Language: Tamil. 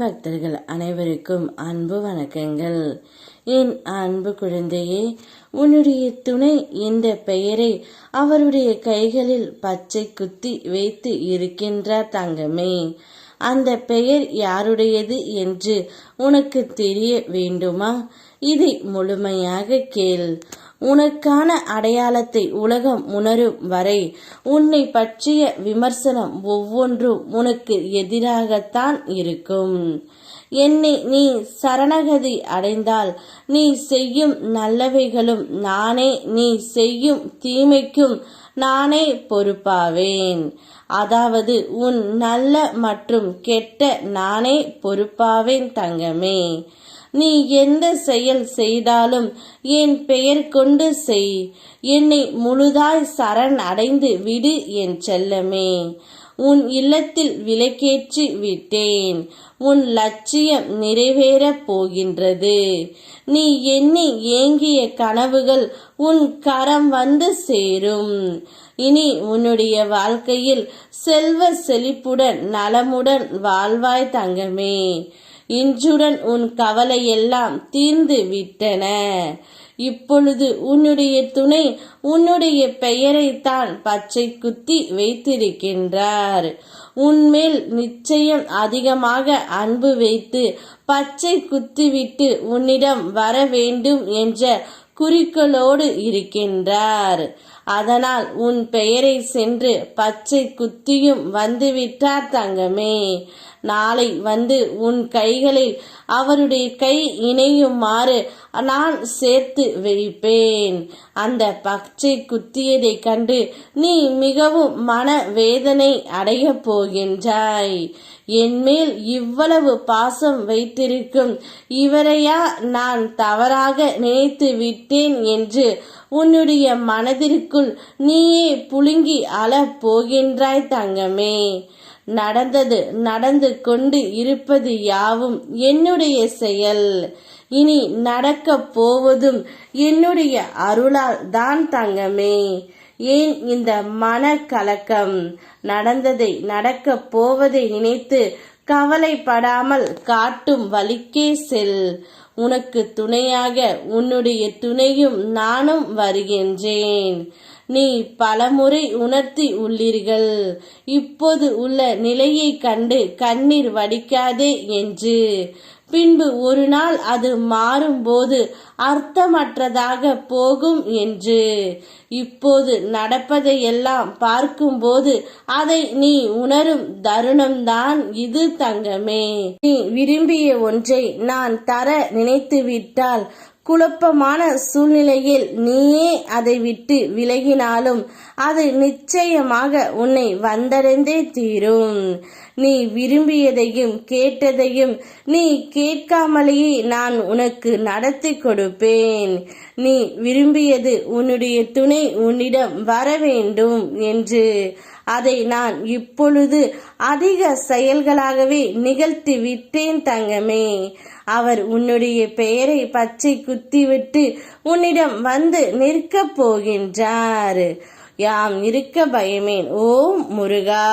பக்தர்கள் அனைவருக்கும் அன்பு வணக்கங்கள். என் அன்பு குழந்தையே, உன்னுடைய துணை இந்த பெயரை அவருடைய கைகளில் பச்சை குத்தி வைத்து இருக்கின்றார் தங்கமே. அந்த பெயர் யாருடையது என்று உனக்கு தெரிய வேண்டுமா? இதை முழுமையாக கேள். உனக்கான அடையாளத்தை உலகம் உணரும் வரை உன்னை பற்றிய விமர்சனம் ஒவ்வொன்றும் உனக்கு எதிராகத்தான் இருக்கும். என்னை நீ சரணகதி அடைந்தால் நீ செய்யும் நல்லவைகளும் நானே, நீ செய்யும் தீமைக்கும் நானே பொறுப்பாவேன். அதாவது உன் நல்ல மற்றும் கெட்ட நானே பொறுப்பாவேன் தங்கமே. நீ எந்த செயல் செய்தாலும் என் பெயர் கொண்டு செய். என்னை முழுதாய் சரண் அடைந்து விடு என் செல்லமே. உன் இல்லத்தில் விளக்கேற்றி விட்டேன். உன் லட்சியம் நிறைவேறப் போகின்றது. நீ எண்ணி ஏங்கிய கனவுகள் உன் கரம் வந்து சேரும். இனி உன்னுடைய வாழ்க்கையில் செல்வ செழிப்புடன் நலமுடன் வாழ்வாய் தங்கமே. இன்றுடன் உன் கவலை எல்லாம் தீர்ந்து விட்டன. இப்பொழுது உன்னுடைய துணை உன்னுடைய பெயரைத்தான் பச்சை குத்தி வைத்திருக்கின்றார். உன்மேல் நிச்சயம் அதிகமாக அன்பு வைத்து பச்சை குத்திவிட்டு உன்னிடம் வர வேண்டும் என்ற குறிக்கோளோடு இருக்கின்றார். அதனால் உன் பெயரை சென்று பச்சை குத்தியும் வந்துவிட்டார் தங்கமே. நாளை வந்து உன் கைகளில் அவருடைய கை இணையுமாறு நான் சேர்த்து வைப்பேன். அந்த பச்சை குத்தியதை கண்டு நீ மிகவும் மன வேதனை அடைய போகின்றாய். என்மேல் இவ்வளவு பாசம் வைத்திருக்கும் இவரையா நான் தவறாக நினைத்து விட்டேன் என்று உன்னுடைய மனதிற்குள் நீயே புழுங்கி அழப் போகின்றாய் தங்கமே. நடந்தது நடந்து கொண்டு இருப்பது யாவும் என்னுடைய செயல். இனி நடக்க போவதும் என்னுடைய அருளால் தான் தங்கமே. ஏன் இந்த மன கலக்கம்? நடந்ததை நடக்க போவதை நினைத்து கவலைப்படாமல் காட்டும் வழிக்கே செல். உனக்கு துணையாக உன்னுடைய துணையும் நானும் வருகின்றேன். நீ பலமுறை உணர்த்தி உள்ளீர்கள், இப்போது உள்ள நிலையை கண்டு கண்ணீர் வடிக்காதே என்று. பின்பு ஒரு நாள் அது மாறும்போது அர்த்தமற்றதாக போகும் என்று. இப்போது நடப்பதையெல்லாம் பார்க்கும்போது அதை நீ உணரும் தருணம்தான் இது தங்கமே. நீ விரும்பிய ஒன்றை நான் தர நினைத்துவிட்டால் குழப்பமான சூழ்நிலையில் நீயே அதை விட்டு விலகினாலும் அது நிச்சயமாக உன்னை வந்தடைந்தே தீரும். நீ விரும்பியதையும் கேட்டதையும் நீ கேட்காமலேயே நான் உனக்கு நடத்தி கொடுப்பேன். நீ விரும்பியது உன்னுடைய துணை உன்னிடம் வர வேண்டும் என்று. அதை நான் இப்பொழுது அதிக செயல்களாகவே நிகழ்த்தி விட்டேன் தங்கமே. அவர் உன்னுடைய பெயரை பச்சை குத்திவிட்டு உன்னிடம் வந்து நிற்கப் போகின்றார். யாம் இருக்க பயமேன். ஓம் முருகா.